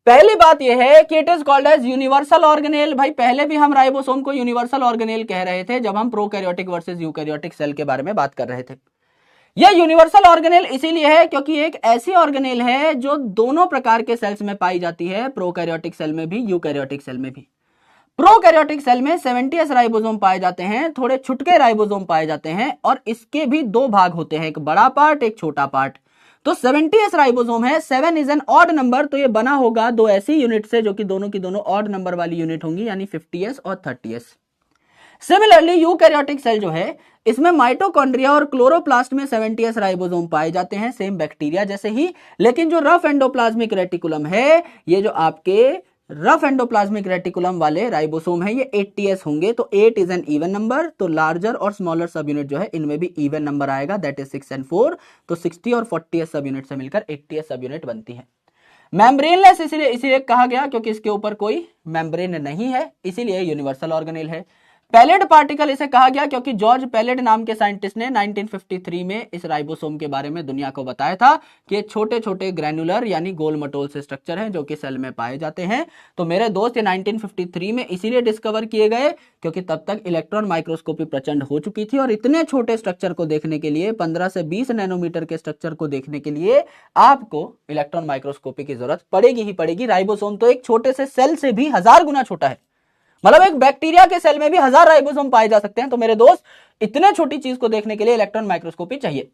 पहली बात यह है कि it is called as universal organelle. भाई पहले भी हम राइबोसोम को यूनिवर्सल ऑर्गेनेल कह रहे थे जब हम प्रोकैरियोटिक वर्सेस यूकैरियोटिक सेल के बारे में बात कर रहे थे। यह यूनिवर्सल ऑर्गेनेल इसीलिए है क्योंकि एक ऐसी ऑर्गेनेल है जो दोनों प्रकार के सेल्स में पाई जाती है, प्रोकैरियोटिक सेल में भी यूकैरियोटिक सेल में भी। प्रोकैरियोटिक सेल में 70s राइबोसोम पाए जाते हैं, थोड़े छुटके राइबोसोम पाए जाते हैं और इसके भी दो भाग होते हैं, एक बड़ा पार्ट एक छोटा पार्ट। तो 70s राइबोसोम है, 7 इज एन ऑड नंबर, तो ये बना होगा दो ऐसी यूनिट से जो कि दोनों की दोनों ऑड नंबर वाली यूनिट होंगी, यानी 50s और 30s। सिमिलरली यूकैरियोटिक सेल जो है इसमें माइटोकॉन्ड्रिया और क्लोरोप्लास्ट में 70s राइबोसोम पाए जाते हैं, सेम बैक्टीरिया जैसे ही। लेकिन जो रफ एंडोप्लाज्मिक रेटिकुलम है, ये जो आपके रफ एंडोप्लाज्मिक रेटिकुलम वाले राइबोसोम है, ये 80s होंगे। तो 8 इज एन इवन नंबर, तो लार्जर और स्मॉलर सब यूनिट जो है इनमें भी इवन नंबर आएगा, दैट इज 6 and 4। तो 60 और 40s सब यूनिट से मिलकर 80s सब यूनिट बनती है। मेम्ब्रेनलेस इसीलिए कहा गया क्योंकि इसके ऊपर कोई मेम्ब्रेन नहीं है, इसीलिए यूनिवर्सल ऑर्गेनेल है। पैलेट पार्टिकल इसे कहा गया क्योंकि जॉर्ज पैलेट नाम के साइंटिस्ट ने 1953 में इस राइबोसोम के बारे में दुनिया को बताया था कि छोटे छोटे ग्रैनुलर यानी गोल मटोल से स्ट्रक्चर हैं जो कि सेल में पाए जाते हैं। तो मेरे दोस्त ये 1953 में इसीलिए डिस्कवर किए गए क्योंकि तब तक इलेक्ट्रॉन माइक्रोस्कोपी प्रचंड हो चुकी थी और इतने छोटे स्ट्रक्चर को देखने के लिए, 15 से 20 नैनोमीटर के स्ट्रक्चर को देखने के लिए आपको इलेक्ट्रॉन माइक्रोस्कोपी की जरूरत पड़ेगी ही पड़ेगी। राइबोसोम तो एक छोटे से सेल से भी 1000 गुना छोटा है, मतलब एक बैक्टीरिया के सेल में भी 1000 राइबोसोम पाए जा सकते हैं। तो मेरे दोस्त इतने छोटी चीज को देखने के लिए इलेक्ट्रॉन माइक्रोस्कोपी चाहिए।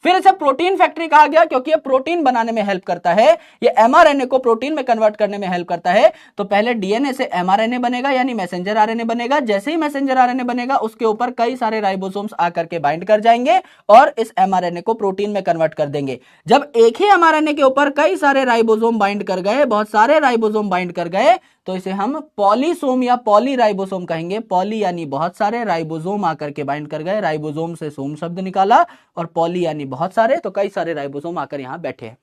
फिर इसे प्रोटीन फैक्ट्री कहा गया क्योंकि ये प्रोटीन बनाने में हेल्प करता है, ये एमआरएनए को प्रोटीन में कन्वर्ट करने में हेल्प करता है। तो पहले डीएनए से एमआरएनए बनेगा यानी मैसेंजर आरएनए बनेगा। जैसे ही मैसेंजर आरएनए बनेगा उसके ऊपर कई सारे राइबोसोम्स आकर के बाइंड कर जाएंगे और इस एमआरएनए को प्रोटीन में कन्वर्ट कर देंगे। जब एक ही एमआरएनए के ऊपर कई सारे राइबोसोम बाइंड कर गए, बहुत सारे राइबोसोम बाइंड कर गए, तो इसे हम पॉलीसोम या पॉलीराइबोसोम कहेंगे। पॉली यानी बहुत सारे, राइबोसोम आकर के बाइंड कर गए, राइबोसोम से सोम शब्द निकाला और पॉली यानी बहुत सारे, तो कई सारे राइबोसोम आकर यहां बैठे हैं।